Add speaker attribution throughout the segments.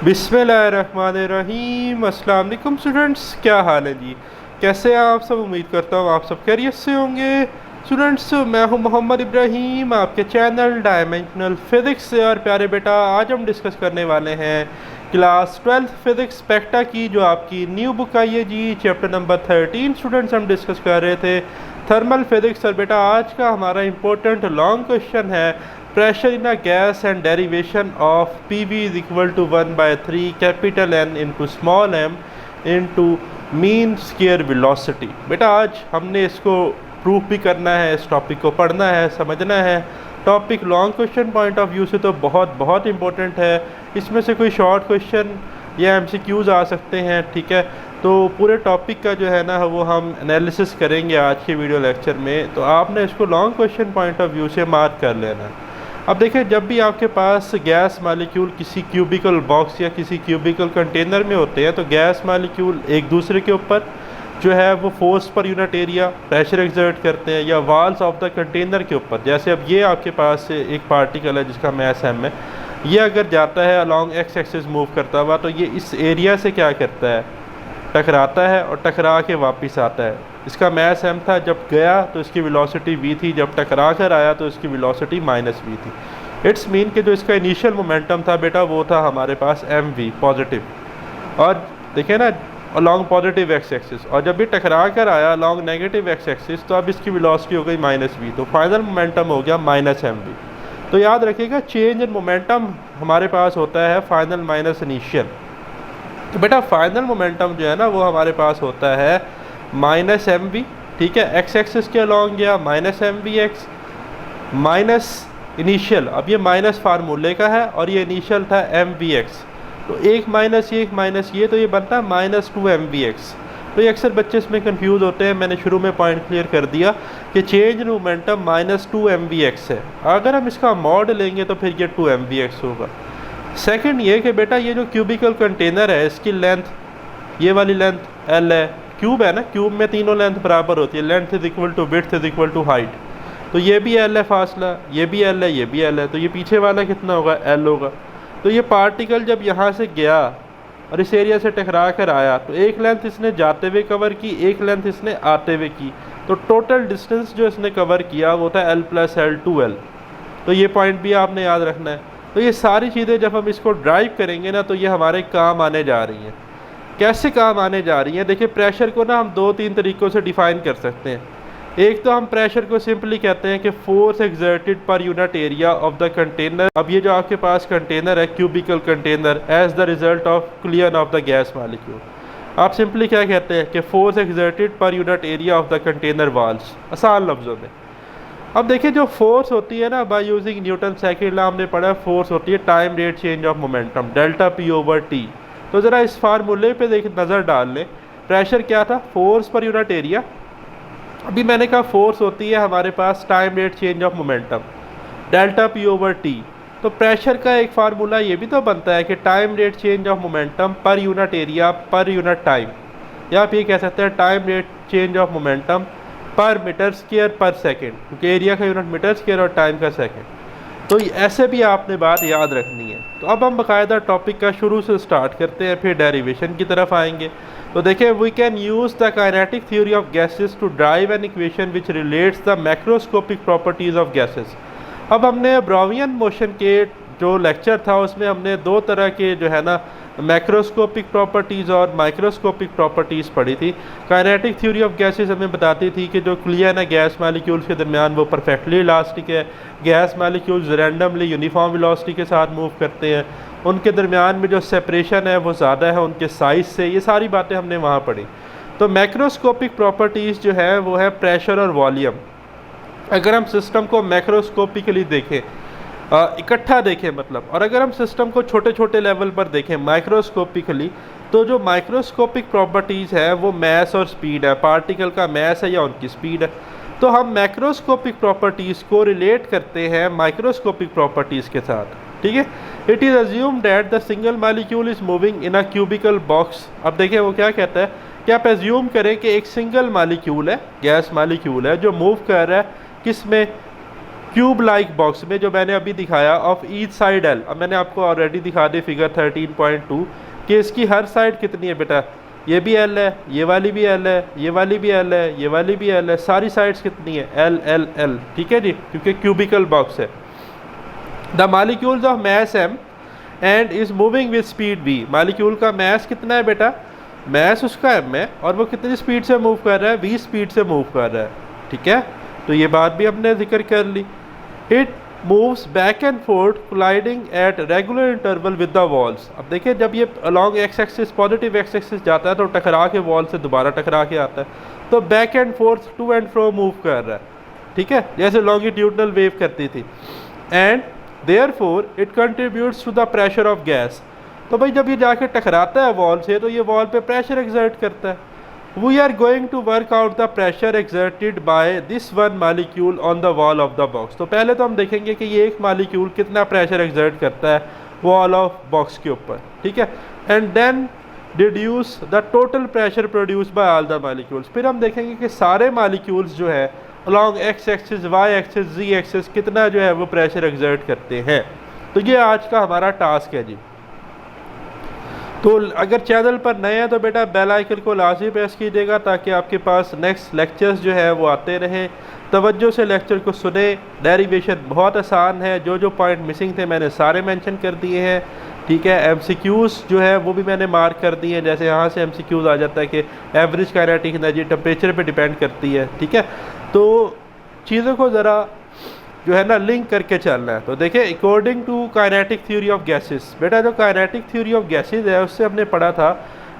Speaker 1: बिस्मिल्लाहिर्रहमानिर्रहीम। अस्सलाम वालेकुम स्टूडेंट्स, क्या हाल है जी? कैसे हैं आप सब? उम्मीद करता हूँ आप सब खैरियत से होंगे। स्टूडेंट्स, मैं हूँ मोहम्मद इब्राहीम, आपके चैनल डायमेंशनल फिज़िक्स से। और प्यारे बेटा, आज हम डिस्कस करने वाले हैं क्लास 12 फिज़िक्स स्पेक्टा की, जो आपकी न्यू बुक आई है जी, चैप्टर नंबर 13। स्टूडेंट्स, हम डिस्कस कर रहे थे थर्मल फिज़िक्स। और बेटा, आज का हमारा इंपॉर्टेंट लॉन्ग क्वेश्चन है pressure in a gas and derivation of PV is equal to 1/3 capital N into small m into mean square velocity। बेटा, आज हमने इसको प्रूफ भी करना है, इस टॉपिक को पढ़ना है, समझना है। Topic long question point of view से तो बहुत बहुत इंपॉर्टेंट है। इसमें से कोई शॉर्ट क्वेश्चन या MCQs आ सकते हैं, ठीक है। तो पूरे टॉपिक का जो है ना, वो हम एनालिसिस करेंगे आज के वीडियो लेक्चर में। तो आपने इसको long question point of view से मार्क कर लेना। अब देखिए, जब भी आपके पास गैस मालिक्यूल किसी क्यूबिकल बॉक्स या किसी क्यूबिकल कंटेनर में होते हैं, तो गैस मालिक्यूल एक दूसरे के ऊपर जो है वो force per unit area pressure exert करते हैं, या वॉल्स ऑफ द कंटेनर के ऊपर। जैसे अब ये आपके पास एक पार्टिकल है जिसका मैस m है, ये अगर जाता है अलॉन्ग एक्स एक्सिस मूव करता हुआ, तो ये इस एरिया से क्या करता है, टकराता है और टकरा के वापस आता है। इसका मैस m था, जब गया तो इसकी वेलोसिटी v थी, जब टकरा कर आया तो इसकी वेलोसिटी -v थी। इट्स मीन कि जो इसका इनिशियल मोमेंटम था बेटा, वो था हमारे पास mv पॉजिटिव। और देखिए ना, अलॉन्ग पॉजिटिव एक्स एक्सिस, और जब भी टकरा कर आया अलॉन्ग नेगेटिव एक्स एक्सिस, तो अब इसकी वेलोसिटी हो गई -v, तो फाइनल मोमेंटम हो गया -mv। तो याद रखिएगा, चेंज इन मोमेंटम हमारे पास होता है फाइनल माइनस इनिशियल। तो बेटा, फाइनल मोमेंटम जो है ना, वो हमारे पास होता है -mv, ठीक है। एक्स एक्सिस के अलॉन्ग गया -mvx माइनस इनिशियल। अब ये माइनस फार्मूले का है और ये इनिशियल था mvx, तो एक माइनस ये, तो ये बनता है -2mvx। तो ये अक्सर बच्चे इसमें कंफ्यूज होते हैं। मैंने शुरू में पॉइंट क्लियर कर दिया कि चेंज इन मोमेंटम -2mvx है। अगर हम इसका मॉड लेंगे तो फिर ये 2mvx होगा। सेकंड ये कि बेटा, ये जो क्यूबिकल कंटेनर है, इसकी लेंथ, ये वाली लेंथ l है। क्यूब है ना, क्यूब में तीनों लेंथ बराबर होती है, length is equal to width is equal to height. तो ये भी l है फासला, ये भी l है, ये भी l है, तो ये पीछे वाला कितना होगा, l होगा। तो ये पार्टिकल जब यहाँ से गया और इस एरिया से टकरा कर आया, तो एक लेंथ इसने जाते हुए कवर की, एक लेंथ इसने आते हुए की, तो टोटल डिस्टेंस जो इसने कवर किया वो था l + l 2l। तो ये पॉइंट भी आपने याद रखना है। तो ये सारी चीज़ें जब हम इसको ड्राइव करेंगे ना, तो ये हमारे काम आने जा रही हैं। कैसे काम आने जा रही हैं? देखिए, प्रेशर को ना हम 2-3 तरीक़ों से डिफ़ाइन कर सकते हैं। एक तो हम प्रेशर को सिंपली कहते हैं कि force exerted per unit area of the container. अब ये जो आपके पास कंटेनर है, cubical container, as the result of clear of the gas molecule, आप सिंपली क्या कहते हैं कि force exerted per unit area of the container walls, आसान लफ्ज़ों में। अब देखिए, जो फोर्स होती है ना, by using Newton second law हमने पढ़ा, फोर्स होती है time rate change of momentum, delta p/t। तो ज़रा इस फार्मूले पे देख नज़र डाल लें। प्रेशर क्या था, फोर्स पर यूनिट एरिया। अभी मैंने कहा फोर्स होती है हमारे पास time rate change of momentum, delta p/t। तो प्रेशर का एक फार्मूला ये भी तो बनता है कि time rate change of momentum पर unit area per unit time, या आप ये कह सकते हैं time rate change of momentum पर मीटर स्क्वायर पर सेकेंड, क्योंकि एरिया का यूनिट मीटर स्क्वायर और टाइम का सेकेंड। तो ऐसे भी आपने बात याद रखनी है। तो अब हम बाकायदा टॉपिक का शुरू से स्टार्ट करते हैं, फिर डेरिवेशन की तरफ आएंगे। तो देखिए, we can use the kinetic theory of gases to drive an equation which relates the macroscopic properties of gases. अब हमने ब्राउनियन मोशन के जो लेक्चर था, उसमें हमने दो तरह के जो है ना मैक्रोस्कोपिक प्रॉपर्टीज़ और माइक्रोस्कोपिक प्रॉपर्टीज़ पढ़ी थी। काइनेटिक थ्योरी ऑफ गैसेस हमें बताती थी कि जो क्लियर है ना गैस मालिक्यूल्स के दरमियान, वो परफेक्टली इलास्टिक है। Gas molecules randomly uniform velocity के साथ मूव करते हैं, उनके दरमियान में जो सेपरेशन है वो ज़्यादा है उनके साइज़ से। ये सारी बातें हमने वहाँ पढ़ी। तो मैक्रोस्कोपिक प्रॉपर्टीज़ जो है वो है प्रेशर और वॉल्यूम। अगर हम सिस्टम को मैक्रोस्कोपिकली देखें, इकट्ठा देखें मतलब, और अगर हम सिस्टम को छोटे छोटे लेवल पर देखें माइक्रोस्कोपिकली, तो जो माइक्रोस्कोपिक प्रॉपर्टीज़ है वो मैस और स्पीड है, पार्टिकल का मैस है या उनकी स्पीड है। तो हम मैक्रोस्कोपिक प्रॉपर्टीज़ को रिलेट करते हैं माइक्रोस्कोपिक प्रॉपर्टीज़ के साथ, ठीक है। It is assume that the single molecule is moving in a cubical box. अब देखिए वो क्या कहता है कि आप एज्यूम करें कि एक सिंगल मालिक्यूल है, गैस मालिक्यूल है, जो मूव कर रहा है किस में, क्यूब लाइक बॉक्स में जो मैंने अभी दिखाया ऑफ ईच साइड एल, अब मैंने आपको ऑलरेडी दिखा दी फिगर 13.2 कि इसकी हर साइड कितनी है बेटा, ये भी एल है, ये वाली भी एल है, ये वाली भी एल है, ये वाली भी एल है, सारी साइड्स कितनी है एल एल एल, ठीक है जी, क्योंकि क्यूबिकल बॉक्स है। The molecules of mass M and is moving with speed V, molecule का मैस कितना है बेटा, मैस उसका एम है और वो कितनी स्पीड से मूव कर रहा है, वी स्पीड से मूव कर रहा है, ठीक है। तो ये बात भी हमने जिक्र कर ली। It moves back and forth colliding at regular interval with the walls. अब देखिए जब ये along x axis positive x axis जाता है तो टकरा के वॉल से दोबारा टकरा के आता है, तो back and forth to and fro move कर रहा है, ठीक है, जैसे लॉन्गिट्यूडनल वेव करती थी। And therefore it contributes to the pressure of gas, तो भाई जब ये जाके टकराता है वॉल से तो ये वॉल पे प्रेशर एक्सर्ट करता है। We are going to work out the pressure exerted by this one molecule on the wall of the box. तो पहले तो हम देखेंगे कि ये एक मालिक्यूल कितना प्रेशर एक्सर्ट करता है वॉल ऑफ बॉक्स के ऊपर, ठीक है। And then deduce the total pressure produce by all the molecules, फिर हम देखेंगे कि सारे मालिक्यूल्स जो है along x axis, y axis, z axis कितना जो है वो प्रेशर एक्सर्ट करते हैं। तो ये आज का हमारा टास्क है जी। तो अगर चैनल पर नए हैं तो बेटा बेल आइकन को लाजमी प्रेस कीजिएगा ताकि आपके पास नेक्स्ट लेक्चर्स जो है वो आते रहें। तवज्जो से लेक्चर को सुने, डेरिवेशन बहुत आसान है, जो जो पॉइंट मिसिंग थे मैंने सारे मेंशन कर दिए हैं, ठीक है। एमसीक्यूज़ जो है वो भी मैंने मार्क कर दिए हैं, जैसे यहाँ से एमसीक्यूज़ आ जाता है कि एवरेज काइनेटिक एनर्जी टेम्परेचर पे डिपेंड करती है, ठीक है। तो चीज़ों को ज़रा जो है ना लिंक करके चलना है। तो देखिए according to kinetic theory of gases, बेटा जो काइनेटिक थ्योरी ऑफ गैसेस है उससे हमने पढ़ा था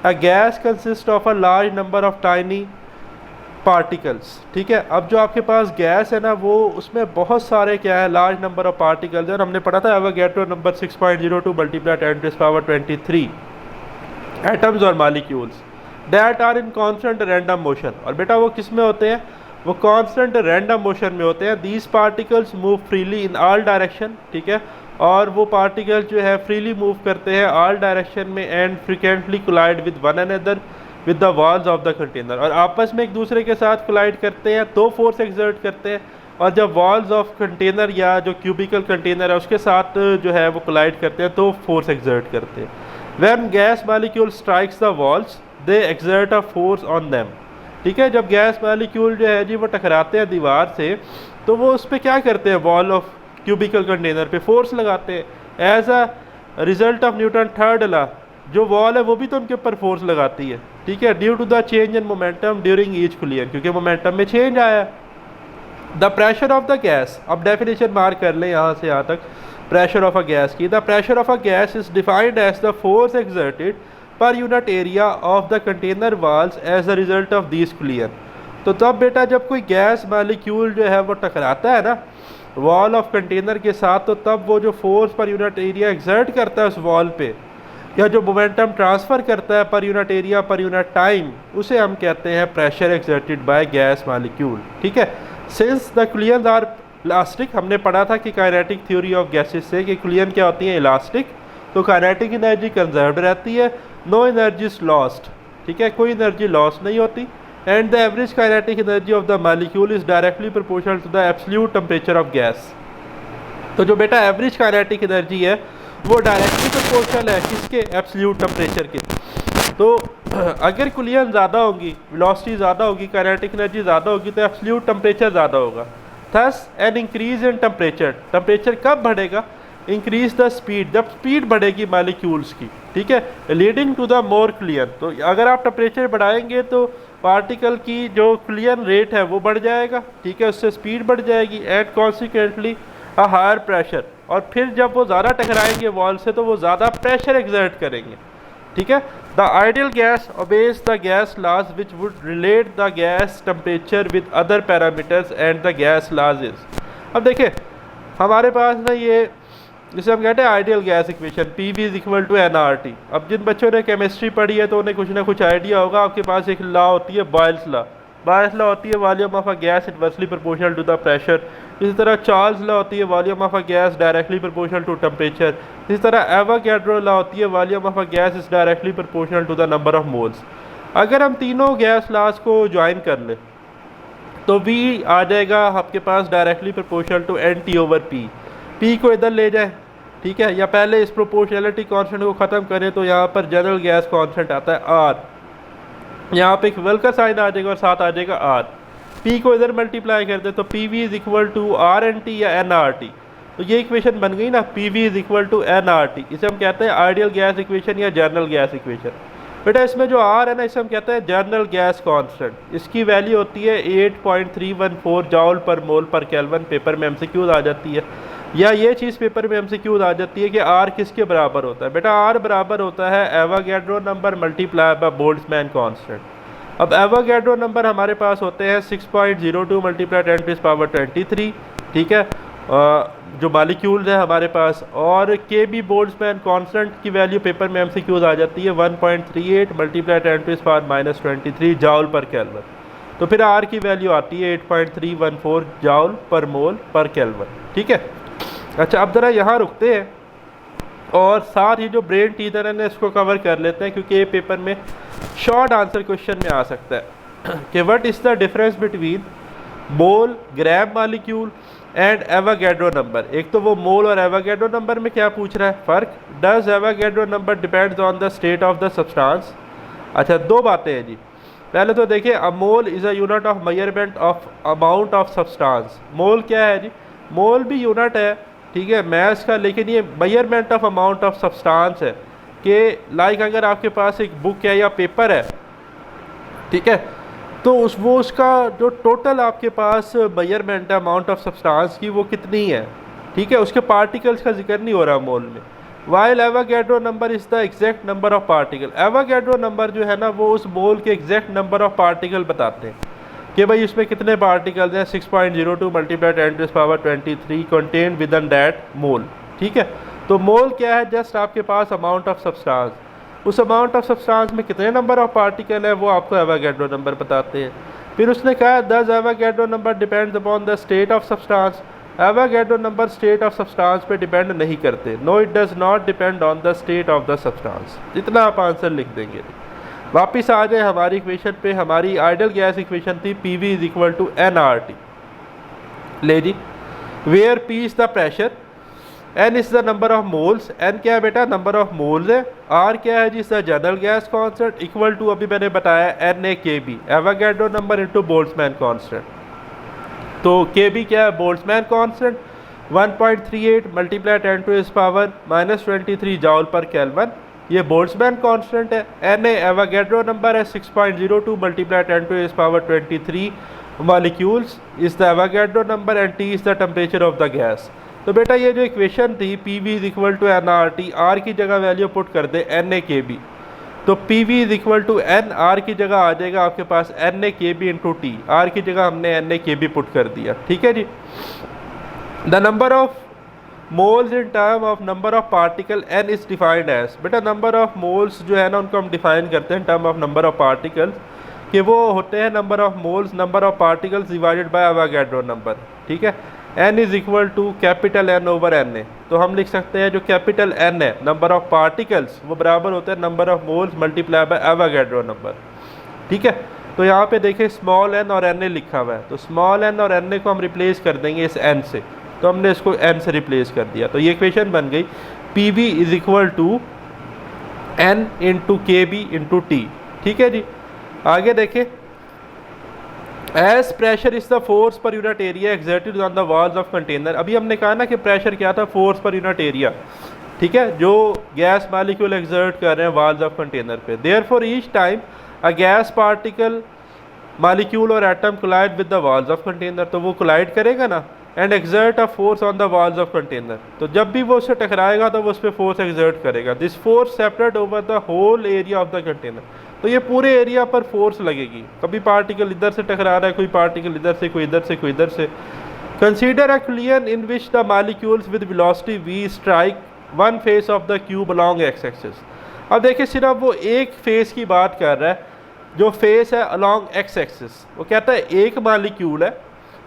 Speaker 1: a gas consist of a large number of tiny particles, ठीक है। अब जो आपके पास गैस है ना वो उसमें बहुत सारे क्या है लार्ज नंबर ऑफ पार्टिकल्स है, और हमने पढ़ा था एवोगैड्रो नंबर 6.02 मल्टीप्लाई 10⁻23 एटम्स और molecules that are in constant random motion. और बेटा वो किस में होते हैं, वो कांस्टेंट रैंडम मोशन में होते हैं। These particles move freely in all direction, ठीक है, और वो पार्टिकल्स जो है फ्रीली मूव करते हैं ऑल डायरेक्शन में and frequently collide with one another with the walls of the container, और आपस में एक दूसरे के साथ कोलाइड करते हैं तो फोर्स एक्सर्ट करते हैं, और जब वॉल्स ऑफ कंटेनर या जो क्यूबिकल कंटेनर है उसके साथ जो है वो कोलाइड करते हैं तो फोर्स एक्सर्ट करते हैं। When gas molecule strikes the walls they exert a force on them, ठीक है। जब गैस मॉलिक्यूल जो है जी वो टकराते हैं दीवार से तो वो उस पर क्या करते हैं, वॉल ऑफ क्यूबिकल कंटेनर पे फोर्स लगाते हैं। As a result of Newton third law, जो वॉल है वो भी तो उनके ऊपर फोर्स लगाती है, ठीक है, due to the change in momentum during each collision, क्योंकि मोमेंटम में चेंज आया। The pressure of the gas, अब डेफिनेशन मार्क कर लें यहाँ से यहाँ तक प्रेशर ऑफ अ गैस की। The pressure of a gas is defined as the force exerted per unit area of the container walls as the result of this collision. तो तब बेटा जब कोई गैस मॉलिक्यूल जो है वो टकराता है ना वॉल ऑफ कंटेनर के साथ, तो तब वो जो force per unit area exert करता है उस वॉल पे, या जो मोमेंटम ट्रांसफ़र करता है per unit area per unit time, उसे हम कहते हैं pressure exerted by gas molecule, ठीक है। Since the collisions are elastic, हमने पढ़ा था कि काइनेटिक थ्योरी ऑफ गैसेस से कि कोलिजन क्या होती है, इलास्टिक, तो काइनेटिक एनर्जी कंजर्व्ड रहती है, नो एनर्जी इज लॉस्ट, ठीक है, कोई एनर्जी लॉस नहीं होती। And the average kinetic energy of the molecule is directly proportional to the absolute temperature of gas. तो जो बेटा एवरेज काइनेटिक एनर्जी है वो डायरेक्टली प्रोपोर्शनल है किसके, एब्सोल्यूट टेम्परेचर के। तो अगर कोलिजन ज़्यादा होगी, वेलोसिटी ज़्यादा होगी, काइनेटिक एनर्जी ज़्यादा होगी तो एब्सोल्यूट टेम्परेचर ज़्यादा होगा। Thus an increase in temperature, temperature कब बढ़ेगा, इंक्रीज द स्पीड, जब स्पीड बढ़ेगी मालिक्यूल्स की, ठीक है, leading to the more collision. तो अगर आप टेम्परेचर बढ़ाएंगे तो पार्टिकल की जो कोलिजन रेट है वो बढ़ जाएगा, ठीक है, उससे स्पीड बढ़ जाएगी and consequently a higher pressure, और फिर जब वो ज़्यादा टकराएंगे वॉल से तो वो ज़्यादा प्रेशर एक्सर्ट करेंगे, ठीक है। The ideal gas obeys the gas laws which would relate the gas temperature with other parameters and the gas laws is. अब देखिए हमारे पास ना ये जिसे हम कहते हैं ideal gas equation, P V is equal to N R T. अब जिन बच्चों ने केमिस्ट्री पढ़ी है तो उन्हें कुछ ना कुछ आइडिया होगा। आपके पास एक लॉ होती है बॉयल्स लॉ, बॉयल्स लॉ होती है volume of a gas inversely proportional to the pressure. इसी तरह चार्ल्स लॉ होती है volume of a gas directly proportional to temperature. इसी तरह एवोगैड्रो लॉ होती है volume of a gas is directly proportional to the number of moles. अगर हम तीनों गैस लॉज को ज्वाइन कर लें तो V आ जाएगा आपके पास directly proportional to NT over P। P को इधर ले जाए, ठीक है, या पहले इस प्रोपोर्शनलिटी कांस्टेंट को ख़त्म करें तो यहाँ पर जनरल गैस कांस्टेंट आता है R, यहाँ पे एक वेल का साइन आ जाएगा और साथ आ जाएगा R। P को इधर मल्टीप्लाई कर दे तो PV is equal to RNT या NRT। तो ये इक्वेशन बन गई ना, PV is equal to NRT। इसे हम कहते हैं आइडियल गैस इक्वेशन या जनरल गैस इक्वेशन। बेटा इसमें जो R है ना, इसे हम कहते हैं जनरल गैस कांस्टेंट। इसकी वैल्यू होती है 8.314 जॉल पर मोल पर केल्विन। पेपर में MCQ आ जाती है, या ये चीज़ पेपर में MCQ आ जाती है कि R किसके बराबर होता है। बेटा R बराबर होता है Avogadro number multiply by Boltzmann constant. अब एवोगैड्रो नंबर हमारे पास होते हैं 6.02 मल्टीप्लाई 10⁻23, ठीक है, जो मालिक्यूल्स है हमारे पास। और KB बोल्ट्जमैन कांस्टेंट की वैल्यू पेपर में MCQ आ जाती है 1.38 मल्टीप्लाई 10⁻⁻23 जॉल पर केल्विन। तो फिर R की वैल्यू आती है 8.314 जॉल पर मोल पर केल्विन, ठीक है। अच्छा, अब ज़रा यहाँ रुकते हैं और साथ ही जो ब्रेन टीजर है इसको कवर कर लेते हैं, क्योंकि ये पेपर में शॉर्ट आंसर क्वेश्चन में आ सकता है कि what is the difference between mole, gram molecule and Avogadro number. एक तो वो मोल और एवोगैड्रो नंबर में क्या पूछ रहा है फ़र्क। Does Avogadro number depends on the state of the substance. अच्छा, दो बातें हैं जी। पहले तो देखिए, a mole is a unit of measurement of amount of substance. Mole क्या है जी, मोल भी यूनिट है, ठीक है, मैथ्स का, लेकिन ये measurement of amount of substance है कि लाइक अगर आपके पास एक बुक है या पेपर है, ठीक है, तो उसका जो टोटल आपके पास मेजरमेंट है अमाउंट ऑफ सब्सटेंस की वो कितनी है, ठीक है, उसके पार्टिकल्स का जिक्र नहीं हो रहा मोल में। While Avogadro number is the exact number of particle. Avogadro number जो है ना, वो उस मोल के एग्जैक्ट नंबर ऑफ पार्टिकल बताते हैं कि भाई इसमें कितने पार्टिकल्स हैं। 6.02 multiply 10⁻23 contain within that mole, ठीक है। तो मोल क्या है, जस्ट आपके पास अमाउंट ऑफ सब्सटेंस। उस अमाउंट ऑफ सब्सटेंस में कितने नंबर ऑफ पार्टिकल है वो आपको एवोगैड्रो नंबर बताते हैं। फिर उसने कहा does Avogadro number depends upon the state of substance. Avogadro number state of substance पे डिपेंड नहीं करते। No it does not depend on the state of the substance. इतना आप आंसर लिख देंगे। वापिस आ जाए हमारी इक्वेशन पे। हमारी आइडियल गैस इक्वेशन थी PV is equal to NRT। ले जी, where P is the pressure, N is the number of moles. N क्या है बेटा, नंबर ऑफ मोल्स है। R क्या है जी, is the general gas constant equal to, अभी मैंने बताया NaKB, Avogadro number into Boltzmann constant. तो KB क्या है, Boltzmann constant 1.38 multiply 10⁻⁻23 जॉल per kelvin, ये बोल्ट्जमैन कांस्टेंट है। Na एवोगैड्रो नंबर है 6.02 multiply 10⁻23 molecules is the Avogadro number and T is the temperature of the gas. तो बेटा ये जो इक्वेशन थी PV is equal to NRT, R की जगह वैल्यू पुट कर दे NaKB, तो PV is equal to N, R की जगह आ जाएगा आपके पास NaKB इंटू T। R की जगह हमने NaKB पुट कर दिया, ठीक है जी। The number of moles in term of number of particle N is defined as. बेटा नंबर ऑफ मोल्स जो है ना, उनको हम डिफाइन करते हैं term of number of particles, कि वो होते हैं number of moles number of particles divided by Avogadro number, ठीक है। N is equal to capital N over Na। तो हम लिख सकते हैं जो कैपिटल N है नंबर ऑफ पार्टिकल्स, वो बराबर होता है number of moles multiply by Avogadro number, ठीक है। तो यहाँ पे देखिए स्मॉल n और Na लिखा हुआ है, तो स्मॉल n और Na को हम रिप्लेस कर देंगे इस n से, तो हमने इसको n से रिप्लेस कर दिया। तो ये इक्वेशन बन गई PV is equal to N into KB into T, ठीक है जी। आगे देखें, as pressure is the force per unit area exerted on the walls of container. अभी हमने कहा ना कि प्रेशर क्या था, फोर्स पर यूनिट एरिया, ठीक है, जो गैस मॉलिक्यूल एक्सर्ट कर रहे हैं वॉल्स ऑफ कंटेनर पे। Therefore each time a gas particle molecule और atom collide with the walls of container, तो वो कोलाइड करेगा ना, and exert a force on the walls of container, तो जब भी वो उससे टकराएगा तो वो उस पर फोर्स एक्सर्ट करेगा। This force separate over the whole area of the container, तो ये पूरे एरिया पर फोर्स लगेगी। कभी पार्टिकल इधर से टकरा रहा है, कोई पार्टिकल इधर से, कोई इधर से, कोई इधर से। Consider a collision in which the molecules with velocity v strike one face of the cube along x axis. अब देखिए सिर्फ वो एक फेस की बात कर रहा है, जो फेस है अलोंग एक्स एक्सिस। वो कहता है एक मॉलिक्यूल है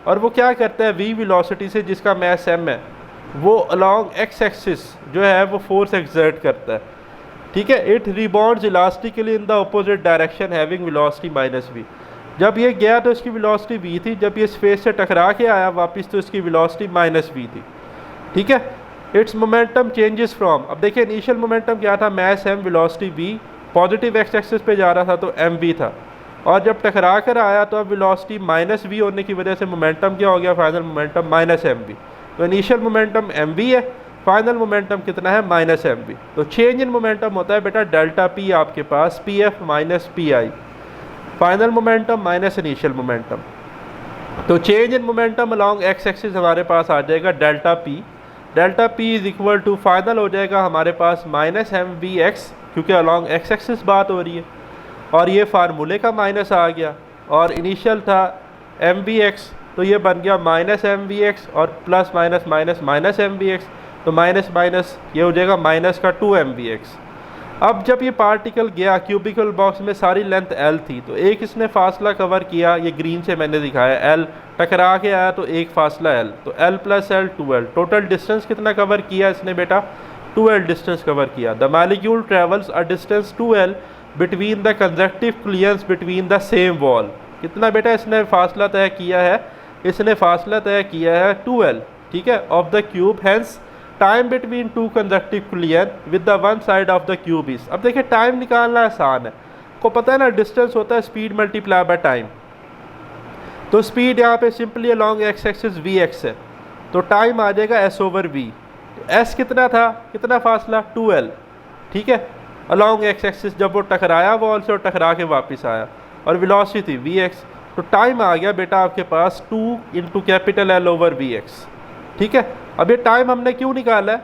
Speaker 1: और वो क्या करता है, v वेलोसिटी से जिसका मास m है, वो अलोंग एक्स एक्सिस जो है वो फोर्स एक्सर्ट करता है, ठीक है। It rebounds elastically in the opposite direction having velocity -v। जब ये गया तो इसकी वेलोसिटी v थी, जब ये स्पेस से टकरा के आया वापस तो इसकी वेलोसिटी -v थी। ठीक है, इट्स मोमेंटम चेंजेस फ्रॉम, अब देखिए इनिशियल मोमेंटम क्या था, mass m velocity v, positive x axis पे जा रहा था तो mv था, और जब टकरा कर आया तो अब वेलोसिटी -v होने की वजह से मोमेंटम क्या हो गया, फाइनल मोमेंटम -mv। तो इनिशियल मोमेंटम mv है, फाइनल मोमेंटम कितना है -mv। तो चेंज इन मोमेंटम होता है बेटा डेल्टा p आपके पास pf minus pi, final momentum minus initial momentum. तो change in momentum along x axis हमारे पास आ जाएगा delta p is equal to final हो जाएगा हमारे पास -mvx, क्योंकि अलॉन्ग एक्स एक्सिस बात हो रही है, और ये फार्मूले का माइनस आ गया, और इनिशियल था mvx तो ये बन गया -mvx और प्लस माइनस माइनस -mvx, तो माइनस माइनस ये हो जाएगा माइनस का 2mvx। अब जब ये पार्टिकल गया क्यूबिकल बॉक्स में सारी लेंथ l थी, तो एक इसने फासला कवर किया, ये ग्रीन से मैंने दिखाया l, टकरा के आया तो एक फासला l, तो l plus l 2l, total distance कितना कवर किया इसने बेटा 2l डिस्टेंस कवर किया। The molecule travels a distance 2l between the conjunctive clearance between the same wall, कितना बेटा इसने फासला तय किया है, इसने फासला तय किया है 2l, ठीक है, of the cube, hence time between two conjunctive clear with the one side of the cube is. अब देखिए टाइम निकालना आसान है, को पता है ना, डिस्टेंस होता है स्पीड मल्टीप्लाई बाय टाइम, तो स्पीड यहाँ पे simply along x axis vx है, तो टाइम आ जाएगा s/v। तो s कितना था, कितना फासला 2l, ठीक है, अलॉन्ग एक्स एक्सिस जब वो टकराया वॉल से और टकरा के वापस आया, और वेलोसिटी थी vx, तो टाइम आ गया बेटा आपके पास 2 इंटू कैपिटल L/vx। ठीक है, अब ये टाइम हमने क्यों निकाला है,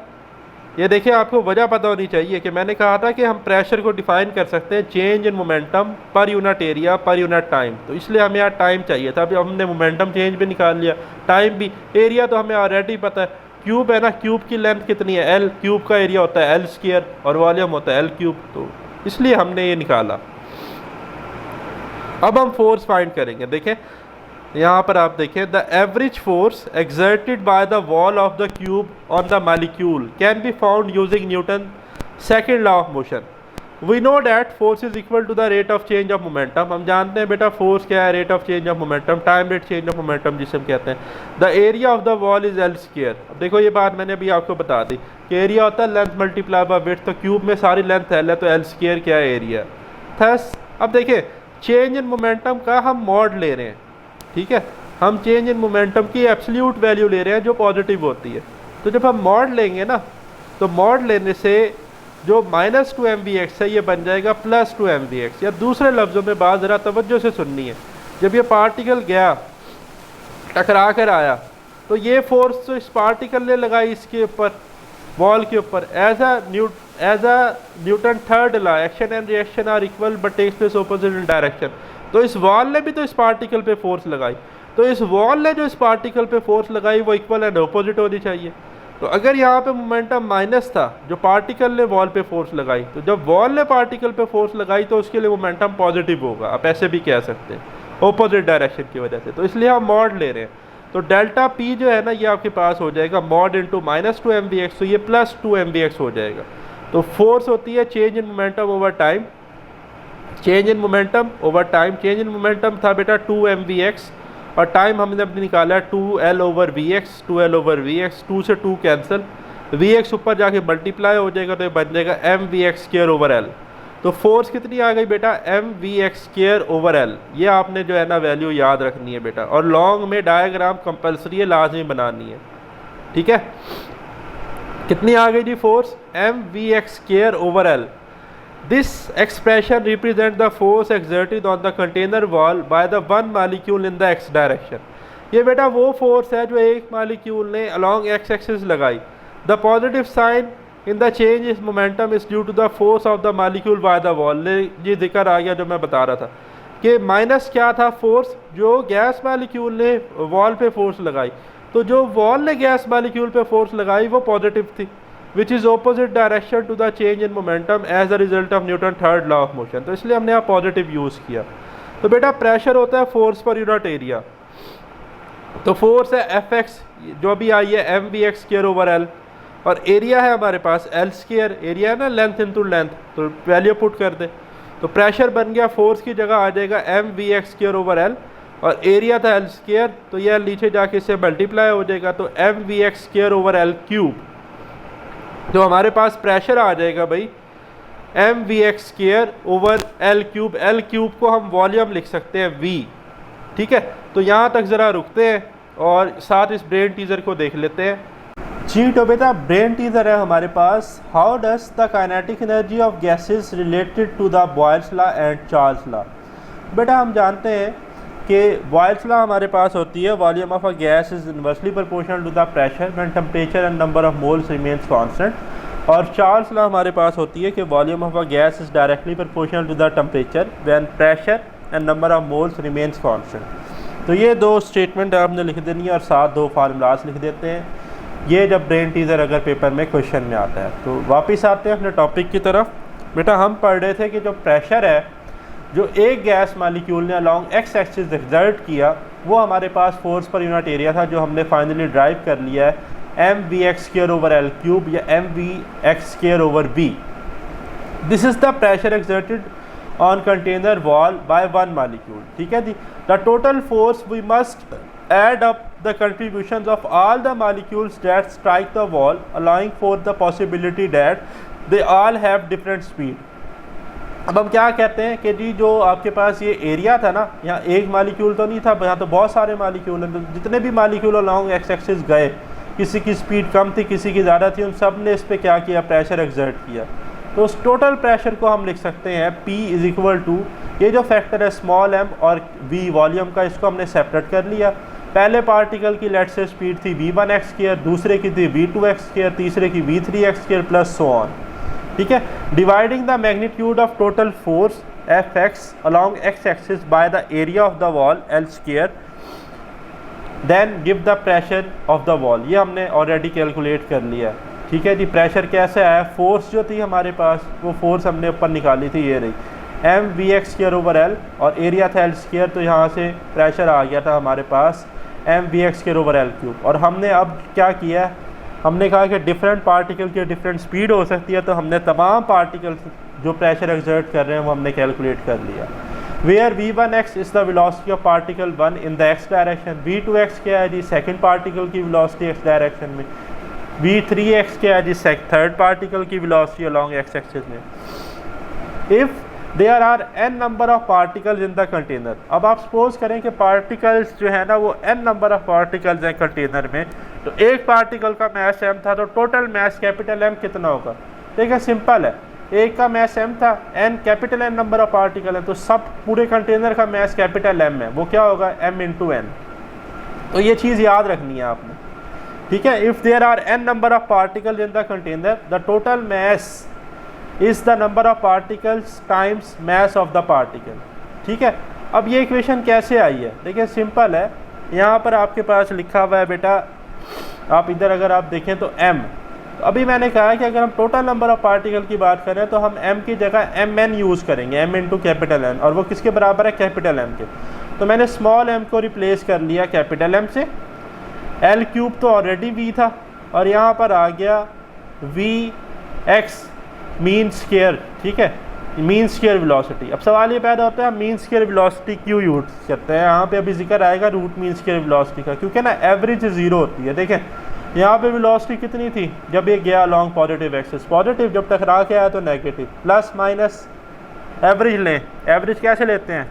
Speaker 1: ये देखिए आपको वजह पता होनी चाहिए कि मैंने कहा था कि हम प्रेशर को डिफाइन कर सकते हैं चेंज इन मोमेंटम पर unit area per unit time, तो इसलिए हमें यहाँ टाइम चाहिए था। अभी हमने मोमेंटम चेंज भी निकाल लिया, टाइम भी, एरिया तो हमें ऑलरेडी पता है, क्यूब है ना, क्यूब की लेंथ कितनी है l, क्यूब का एरिया होता है l स्क्वायर और वॉल्यूम होता है l क्यूब, तो इसलिए हमने ये निकाला। अब हम फोर्स फाइंड करेंगे। देखें यहाँ पर आप देखें, the average force exerted by the wall of the cube on the molecule can be found using Newton second law of motion. We know that force is equal to the rate of change of momentum, हम जानते हैं बेटा force क्या है, rate of change of momentum, time rate change of momentum जिसे हम कहते हैं। The area of the wall is l square. अब देखो ये बात मैंने अभी आपको बता दी कि एरिया होता है लेंथ मल्टीप्लाई बाय विड्थ, तो क्यूब में सारी लेंथ l है, तो l स्क्वायर क्या है, एरिया। थस अब देखिए चेंज इन मोमेंटम का हम मॉड ले रहे हैं, ठीक है, हम चेंज इन मोमेंटम की एब्सोल्यूट वैल्यू ले रहे हैं जो पॉजिटिव होती है, तो जब हम मॉड लेंगे ना, तो मॉड लेने से जो -2mvx है ये बन जाएगा +2mvx, या दूसरे लफ्ज़ों में बात ज़रा तवज्जो से सुननी है, जब ये पार्टिकल गया टकरा कर आया तो ये फोर्स तो इस पार्टिकल ने लगाई इसके ऊपर, वॉल के ऊपर, as a Newton third law, action and reaction are equal but takes place opposite in direction. तो इस वॉल ने भी तो इस पार्टिकल पे फोर्स लगाई, तो इस वॉल ने जो इस पार्टिकल पे फोर्स लगाई वो इक्वल एंड ऑपोजिट होनी चाहिए। तो अगर यहाँ पे मोमेंटम माइनस था, जो पार्टिकल ने वॉल पे फोर्स लगाई, तो जब वॉल ने पार्टिकल पे फोर्स लगाई तो उसके लिए मोमेंटम पॉजिटिव होगा, आप ऐसे भी कह सकते हैं, ऑपोजिट डायरेक्शन की वजह से, तो इसलिए हम मॉड ले रहे हैं। तो डेल्टा पी जो है ना ये आपके पास हो जाएगा मॉड इंटू -2mvx, तो ये +2mvx हो जाएगा। तो फोर्स होती है change in momentum over time, change in momentum over time, change in momentum था बेटा 2mvx, और टाइम हमने अपने निकाला 2l/vx, 2l/vx, 2 से 2 कैंसिल, vx ऊपर जाके मल्टीप्लाई हो जाएगा, तो ये बन जाएगा mvx²/l। तो फोर्स कितनी आ गई बेटा mvx²/l, ये आपने जो है ना वैल्यू याद रखनी है बेटा, और लॉन्ग में डायग्राम कंपलसरी है, लाजमी बनानी है, ठीक है। कितनी आ गई जी force mvx²/l। This expression represents the force exerted on the container wall by the one molecule in the x direction। ये बेटा वो फोर्स है जो एक मॉलिक्यूल ने along x axis लगाई। The positive sign in the change in momentum is due to the force of the molecule by the wall। ये जिक्र आ गया जो मैं बता रहा था कि माइनस क्या था, फोर्स जो गैस मॉलिक्यूल ने वॉल पे फोर्स लगाई, तो जो वॉल ने गैस मॉलिक्यूल पे फोर्स लगाई वो पॉजिटिव थी, which is opposite direction to the change in momentum as a result of Newton third law of motion. तो इसलिए हमने यहाँ पॉजिटिव यूज़ किया। तो बेटा प्रेशर होता है फोर्स पर यूनिट एरिया, तो फोर्स है Fx जो भी आई है mvx²/l, और एरिया है हमारे पास l स्क्वायर, एरिया है ना लेंथ इंटू लेंथ, तो वैल्यू पुट कर दे, तो प्रेशर बन गया, फोर्स की जगह आ जाएगा m we x square over L, और एरिया था एल स्क्वायर, तो यह नीचे जाके इससे मल्टीप्लाई हो जाएगा, तो m we x square over L cube. तो हमारे पास प्रेशर आ जाएगा भाई m we x square over L cube. L cube को हम वॉल्यूम लिख सकते हैं वी। ठीक है, तो यहाँ तक ज़रा रुकते हैं और साथ इस ब्रेन टीजर को देख लेते हैं। जी तो बेटा ब्रेन टीजर है हमारे पास। How does the kinetic energy of gases related to the Boyle's law and Charles law. बेटा हम जानते हैं कि बॉयल्स लॉ हमारे पास होती है, volume of a gas is inversely proportional to the pressure when temperature and number of moles remains constant. और चार्ल्स लॉ हमारे पास होती है कि volume of a gas is directly proportional to the temperature when pressure and number of moles remains constant. तो ये दो statement आपने लिख देनी है और साथ दो फार्मूलाज लिख देते हैं, ये जब ब्रेन टीजर अगर पेपर में क्वेश्चन में आता है। तो वापस आते हैं अपने टॉपिक की तरफ। बेटा हम पढ़ रहे थे कि जो प्रेशर है जो एक गैस मालिक्यूल ने अलॉन्ग एक्स एक्सिस एक्सर्ट किया, वो हमारे पास फोर्स पर यूनिट एरिया था, जो हमने फाइनली ड्राइव कर लिया है M we x square over L cube या M we x square over B. This is the pressure exerted on container wall by one molecule. ठीक है जी, the total force we must add up the contributions of all the molecules that strike the wall, allowing for the possibility that they all have different speed। अब हम क्या कहते हैं कि जी जो आपके पास ये एरिया था ना, यहाँ एक मालिक्यूल तो नहीं था, यहाँ तो बहुत सारे मालिक्यूल हैं, तो जितने भी मालिक्यूल अलॉन्ग एक्स एक्सिस गए, किसी की स्पीड कम थी किसी की ज़्यादा थी, उन सब ने इस पर क्या किया, प्रेशर एक्सर्ट किया। तो उस टोटल प्रेशर को हम लिख सकते हैं P इज इक्वल टू, ये जो फैक्टर है स्मॉल m और v वॉल्यूम का, इसको हमने सेपरेट कर लिया। पहले पार्टिकल की लेट से स्पीड थी v1x स्क्वायर, दूसरे की थी v2x स्क्वायर, तीसरे की v3x square plus so on. ठीक है, dividing the magnitude of total force Fx along x axis by the area of the wall L square, then give the pressure of the wall. ये हमने already calculate कर लिया है। ठीक है जी, pressure कैसे आया, फोर्स जो थी हमारे पास वो फोर्स हमने ऊपर निकाली थी, ये रही M we x square over L, और एरिया था एल स्क्वायर, तो यहाँ से प्रेशर आ गया था हमारे पास M we x square over L cube. और हमने अब क्या किया, हमने कहा कि डिफरेंट पार्टिकल की डिफरेंट स्पीड हो सकती है, तो हमने तमाम पार्टिकल जो प्रेशर एक्सर्ट कर रहे हैं वो हमने कैलकुलेट कर लिया। Where v1x is the velocity of particle 1 in the x direction, v2x क्या है जी सेकंड पार्टिकल की वेलोसिटी एक्स डायरेक्शन में, v3x क्या है जी थर्ड पार्टिकल की वेलोसिटी अलॉन्ग एक्स एक्सिस में। If there are n number of particles in the container, अब आप सपोज करें कि पार्टिकल्स जो है ना वो n नंबर ऑफ पार्टिकल्स हैं कंटेनर में, तो एक पार्टिकल का मैस m था, तो टोटल मैस कैपिटल M कितना होगा। देखिए सिंपल है, एक का मैस m था, n capital N number of particle है, तो सब पूरे कंटेनर का मैस कैपिटल M है, वो क्या होगा m इंटू n। तो ये चीज़ याद रखनी है आपने। ठीक है, if there are n number of particle in the container, the total mass is the number of particles times mass of the particle. ठीक है, अब ये इक्वेशन कैसे आई है, देखिए सिंपल है, यहाँ पर आपके पास लिखा हुआ है बेटा, आप इधर अगर आप देखें तो m, तो अभी मैंने कहा है कि अगर हम टोटल नंबर ऑफ पार्टिकल की बात करें तो हम m की जगह mn यूज़ करेंगे, m इंटू कैपिटल N, और वो किसके बराबर है, कैपिटल M के। तो मैंने स्मॉल m को रिप्लेस कर लिया कैपिटल M से, L क्यूब तो ऑलरेडी v था, और यहाँ पर आ गया vx मीन स्क्वायर। ठीक है, मीन स्क्वायर वेलोसिटी। अब सवाल ये पैदा होता है मीन स्क्वायर वेलोसिटी क्यों यूज करते हैं, यहाँ पे अभी जिक्र आएगा रूट मीन स्क्वायर वेलोसिटी का, क्योंकि ना एवरेज ज़ीरो होती है। देखें यहाँ पे वेलोसिटी कितनी थी जब ये गया लॉन्ग पॉजिटिव एक्सिस, पॉजिटिव, जब टकरा के आया तो नेगेटिव, प्लस माइनस एवरेज लें, एवरेज कैसे लेते हैं,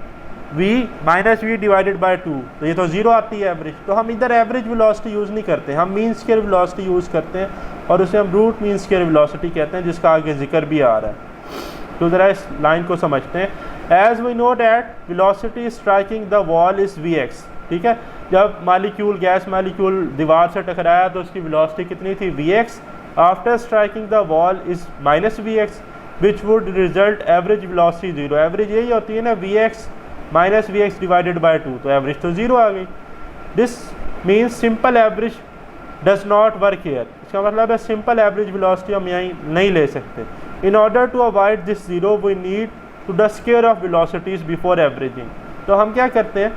Speaker 1: v minus v divided by 2, तो ये तो ज़ीरो आती है एवरेज। तो हम इधर एवरेज वेलोसिटी यूज़ नहीं करते, हम मीन स्क्वायर वेलोसिटी यूज़ करते हैं, और उसे हम रूट मीन स्क्वायर वेलोसिटी कहते हैं, जिसका आगे जिक्र भी आ रहा है। तो ज़रा इस लाइन को समझते हैं। As we know that velocity striking the wall is vx। ठीक है, जब मालिक्यूल गैस मालिक्यूल दीवार से टकराया तो उसकी वेलोसिटी कितनी थी, vx। After striking the wall is minus vx which would result average velocity zero. Average यही होती है ना, vx minus vx divided by 2, तो एवरेज तो ज़ीरो आ गई। This means simple average does not work here. इसका मतलब है सिंपल एवरेज वेलोसिटी हम यहीं नहीं ले सकते। In order to avoid this zero we need to the square of velocities before averaging. तो हम क्या करते हैं,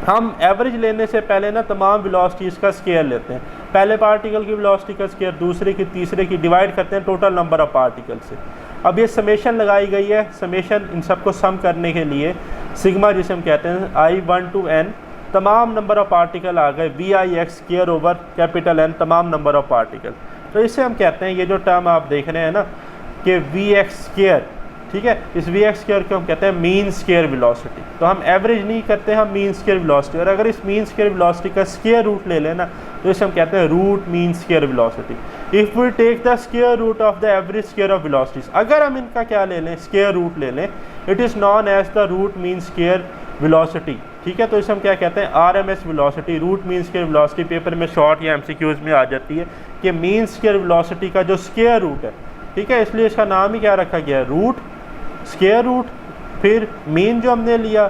Speaker 1: हम एवरेज लेने से पहले ना तमाम वेलोसिटीज़ का स्क्वायर लेते हैं, पहले पार्टिकल की वेलोसिटी का स्क्वायर, दूसरे की, तीसरे की, डिवाइड करते हैं टोटल नंबर ऑफ पार्टिकल से। अब ये समेशन लगाई गई है, समेशन इन सबको सम करने के लिए सिग्मा जिसे हम कहते हैं I1 to n, तमाम नंबर ऑफ पार्टिकल आ गए VIX square over capital N, तमाम नंबर ऑफ पार्टिकल। तो इससे हम कहते हैं ये जो टर्म आप देख रहे हैं ना कि VX स्क्वायर, ठीक है, इस VX स्क्वायर को हम कहते हैं मीन स्क्वायर वेलोसिटी। तो हम एवरेज नहीं करते, हम मीन स्क्वायर वेलोसिटी, और अगर इस मीन स्क्वायर वेलोसिटी का स्क्वायर रूट ले लेना तो इसे हम कहते हैं root mean square velocity. If we take the square root of the average square of velocities, अगर हम इनका क्या ले लें, स्क्वायर रूट ले लें, it is known as the root mean square velocity, ठीक है। तो इसे हम क्या कहते हैं RMS velocity, root mean square velocity. Paper में शॉर्ट या MCQs में आ जाती है कि मीन स्क्वायर वेलोसिटी का जो स्क्वायर रूट है, ठीक है, इसलिए इसका नाम ही क्या रखा गया है, रूट स्क्वायर रूट, फिर मीन जो हमने लिया,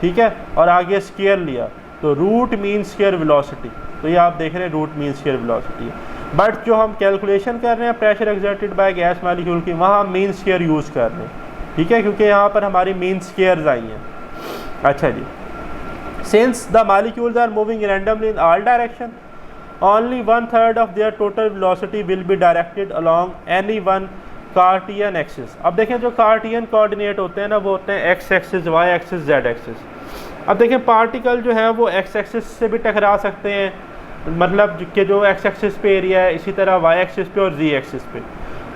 Speaker 1: ठीक है, और आगे स्क्वायर लिया, तो रूट मीन स्क्वायर वेलोसिटी। तो ये आप देख रहे हैं रूट मीन स्क्वायर वेलोसिटी है। बट जो हम कैलकुलेशन कर रहे हैं pressure exerted by gas molecule की, वहाँ हम मीन स्क्वायर यूज़ कर रहे हैं, ठीक है, क्योंकि यहाँ पर हमारी मीन स्क्वायर्स आई हैं। अच्छा जी, since the molecules are moving randomly in all direction, only 1/3 of their total velocity will be directed along any one Cartesian axis. अब देखें जो कार्टियन कोऑर्डिनेट होते हैं ना, वो होते हैं x axis, y axis, z axis. अब देखें पार्टिकल जो है वो एक्स एक्सिस से भी टकरा सकते हैं, मतलब कि जो एक्स एक्सिस पे एरिया है, इसी तरह वाई एक्सिस पे और जी एक्सिस पे।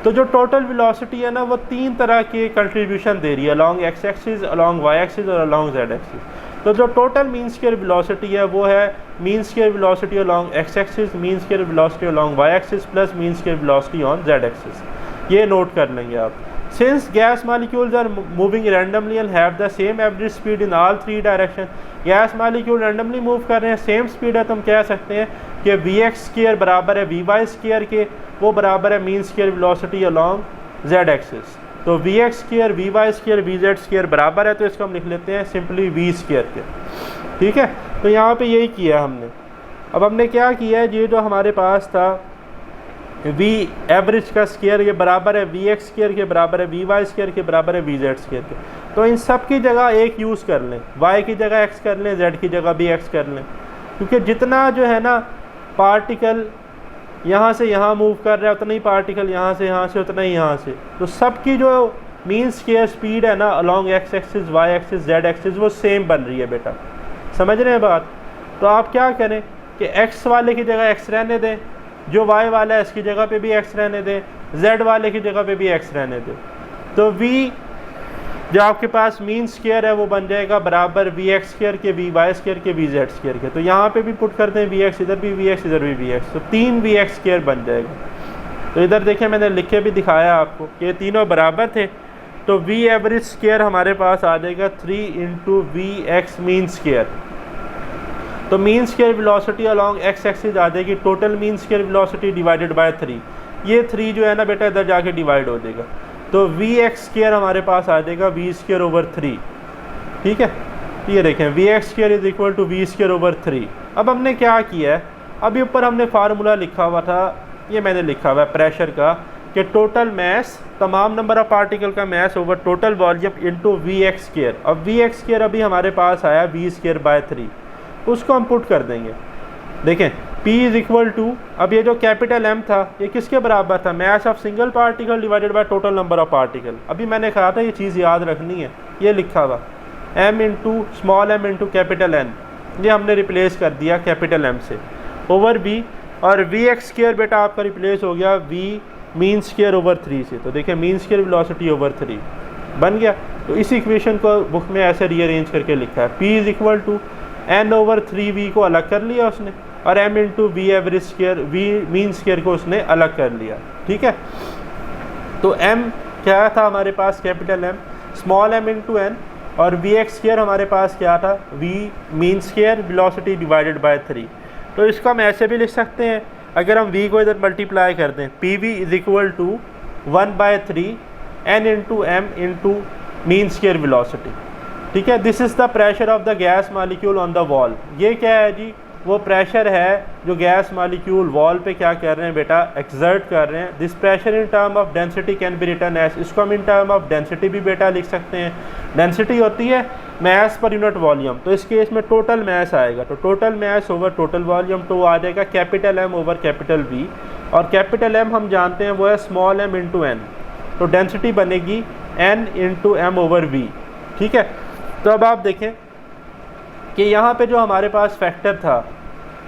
Speaker 1: तो जो टोटल वेलोसिटी है ना, वो 3 तरह की कंट्रीब्यूशन दे रही है, along x axis, along y axis और अलॉन्ग जेड एक्सिस। तो जो टोटल मीन स्क्वायर वेलोसिटी है वो है mean square velocity along x axis, mean square velocity along y axis plus mean square velocity on z axis. ये note कर लेंगे आप। Since gas molecules are moving randomly and have the same average speed in all 3 direction, gas molecule randomly move कर रहे हैं, same speed है, तो हम कह सकते हैं कि VX स्क्वायर बराबर है VY स्क्वायर के, वो बराबर है mean square velocity along z axis. तो VX square VY square VZ square बराबर है, तो इसको हम लिख लेते हैं सिंपली V स्क्वायर के, ठीक है। तो यहाँ पे यही किया हमने। अब हमने क्या किया है, ये जो हमारे पास था V एवरेज का स्क्वायर, ये बराबर है VX स्क्वायर के, बराबर है VY स्क्वायर के, बराबर है VZ स्क्वायर के। तो इन सब की जगह एक यूज़ कर लें, Y की जगह X कर लें, Z की जगह भी X कर लें, क्योंकि जितना जो है ना पार्टिकल यहाँ से यहाँ मूव कर रहा है, उतना ही पार्टिकल यहाँ से उतना ही यहाँ से, तो सबकी जो मीन स्क्वायर स्पीड है ना along x axis, y axis, z axis, वो सेम बन रही है बेटा, समझ रहे हैं बात। तो आप क्या करें कि x वाले की जगह x रहने दें, जो y वाला है इसकी जगह पे भी x रहने दें, z वाले की जगह पे भी x रहने दें। तो v जो आपके पास मीन स्क्वायर है वो बन जाएगा बराबर VX स्क्वायर के, VY स्क्वायर के, VZ स्क्वायर के। तो यहाँ पे भी पुट करते हैं VX, इधर भी VX, इधर भी VX, तो 3 VX स्क्वायर बन जाएगा। तो इधर देखें मैंने लिख के भी दिखाया आपको कि ये तीनों बराबर थे। तो V एवरेज स्क्वायर हमारे पास आ जाएगा 3 × VX मीन स्क्वायर। तो mean square velocity along x axis आ जाएगी total mean square velocity divided by 3। ये 3 जो है ना बेटा इधर जाके डिवाइड हो जाएगा, तो VX स्क्वायर हमारे पास आ जाएगा V स्क्वायर ओवर 3, ठीक है। ये देखें VX square is equal to V square over 3। अब हमने क्या किया है, अभी ऊपर हमने फार्मूला लिखा हुआ था, ये मैंने लिखा हुआ है प्रेशर का, कि टोटल मैस, तमाम नंबर ऑफ पार्टिकल का mass over total volume into VX square. अब VX स्क्वायर अभी हमारे पास आया V स्क्वायर बाय 3, उसको हम पुट कर देंगे। देखें P इज़ इक्वल टू, अब ये जो कैपिटल M था ये किसके बराबर था, mass of single particle divided by total number of particle. अभी मैंने कहा था ये चीज़ याद रखनी है, ये लिखा हुआ M into small m into capital N, ये हमने रिप्लेस कर दिया कैपिटल M से ओवर V, और VX स्क्वायर बेटा आपका रिप्लेस हो गया V मीन स्क्वायर ओवर 3 से। तो देखें मीन स्क्वायर वेलोसिटी ओवर 3 बन गया। तो इस इक्वेशन को बुक में ऐसे रीअरेंज करके लिखा है, P is equal to N over 3V को अलग कर लिया उसने, और M into V average square, V mean square को उसने अलग कर लिया, ठीक है। तो M क्या था हमारे पास, capital M, small m into N, और VX स्क्वायर हमारे पास क्या था, V mean square velocity divided by 3। तो इसको हम ऐसे भी लिख सकते हैं, अगर हम V को इधर मल्टीप्लाई कर दें, PV is equal to 1/3 N into M into mean square velocity, ठीक है। This is the pressure of the gas molecule on the wall. ये क्या है जी, वो प्रेशर है जो गैस मॉलिक्यूल वॉल पे क्या कर रहे हैं बेटा, एक्सर्ट कर रहे हैं। This pressure in term of density can be written as, इसको हम इन टर्म ऑफ डेंसिटी भी बेटा लिख सकते हैं। डेंसिटी होती है मैस पर यूनिट वॉल्यूम, तो इस केस में टोटल मैस आएगा, तो total mass over total volume, तो वो आ जाएगा capital M over capital V, और कैपिटल M हम जानते हैं वो है स्मॉल m इंटू N। तो डेंसिटी बनेगी n into M over V. ठीक है, तो अब आप देखें कि यहाँ पे जो हमारे पास फैक्टर था,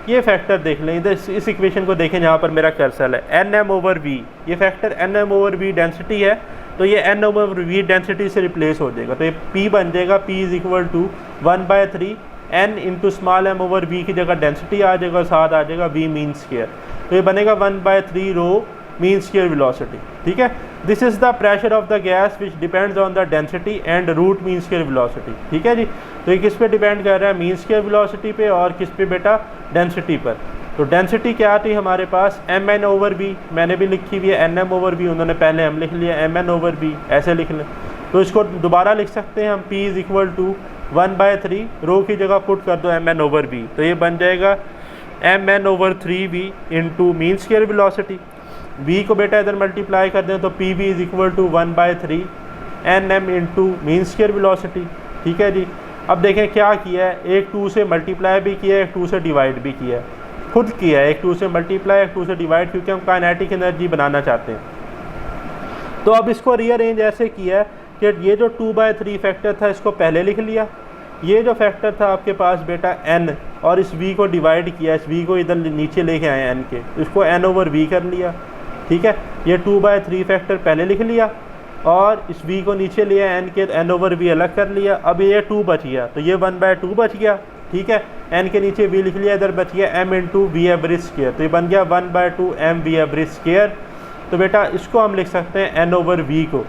Speaker 1: ये फैक्टर देख लें, इधर इस इक्वेशन को देखें जहाँ पर मेरा कर्सर है, एन एम ओवर वी, ये factor N M over V density है, तो ये एन ओवर वी डेंसिटी से रिप्लेस हो जाएगा, तो ये P बन जाएगा, P is equal to 1/3 n into small M over V की जगह डेंसिटी आ जाएगा और साथ आ जाएगा v मीन स्क्वायर, तो ये बनेगा 1/3 रो मीन स्क्वायर वेलोसिटी। ठीक है, this is the pressure of the gas which depends on the density and root mean square velocity. ठीक है जी, तो ये किस पे डिपेंड कर रहा है, मीन स्क्वायर वेलोसिटी पे और किस पे बेटा, डेंसिटी पर। तो डेंसिटी क्या थी हमारे पास, एम एन ओवर वी, मैंने भी लिखी हुई है एन एम ओवर वी, उन्होंने पहले हम लिख लिया एम एन ओवर वी, ऐसे लिख लें। तो इसको दोबारा लिख सकते हैं हम, P इज़ इक्वल टू 1/3 रो की जगह पुट कर दो एम एन ओवर वी, तो ये बन जाएगा M N over 3v into mean square velocity. v को बेटा इधर मल्टीप्लाई कर दें तो P V is equal to 1/3 N M into mean square velocity. ठीक है जी, अब देखें क्या किया है, एक 2 से मल्टीप्लाई भी किया है, एक 2 से डिवाइड भी किया है, खुद किया है, एक 2 से मल्टीप्लाई, एक 2 से डिवाइड, क्योंकि हम काइनेटिक एनर्जी बनाना चाहते हैं। तो अब इसको रीअरेंज ऐसे किया है कि ये जो 2/3 फैक्टर था इसको पहले लिख लिया, ये जो फैक्टर था आपके पास बेटा n, और इस v को डिवाइड किया, इस v को इधर नीचे लेके आए n के, इसको n ओवर v कर लिया। ठीक है, ये 2/3 फैक्टर पहले लिख लिया और इस v को नीचे लिया n के, n ओवर v अलग कर लिया। अब ये 2 बच गया, तो ये 1/2 बच गया। ठीक है, n के नीचे v लिख लिया, इधर बच गया m into V average square, तो ये बन गया 1/2 m वी एवरेज स्क्वायर। तो बेटा इसको हम लिख सकते हैं n ओवर v को।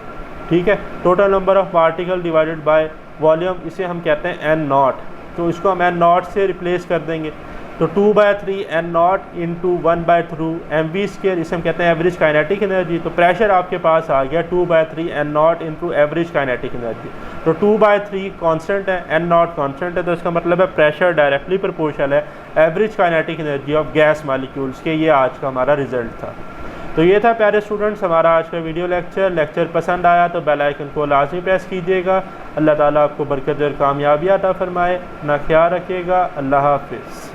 Speaker 1: ठीक है, total number of particle divided by volume, इसे हम कहते हैं n नॉट, तो इसको हम n नॉट से रिप्लेस कर देंगे, तो 2/3 n naught into 1/2 M V square, इसे हम कहते हैं एवरेज काइनेटिक एनर्जी। तो प्रेशर आपके पास आ गया 2/3 n naught into average kinetic energy. तो 2/3 कांस्टेंट है, n नॉट कांस्टेंट है, तो इसका मतलब है प्रेशर डायरेक्टली प्रोपोर्शनल है average kinetic energy of gas molecules के। ये आज का हमारा रिजल्ट था। तो ये था प्यारे स्टूडेंट्स हमारा आज का वीडियो लेक्चर पसंद आया तो बेल आइकन को लाजमी प्रेस कीजिएगा। अल्लाह ताला आपको बरकत और कामयाबी अता फरमाए। अपना ख्याल रखिएगा। अल्लाह हाफिज़।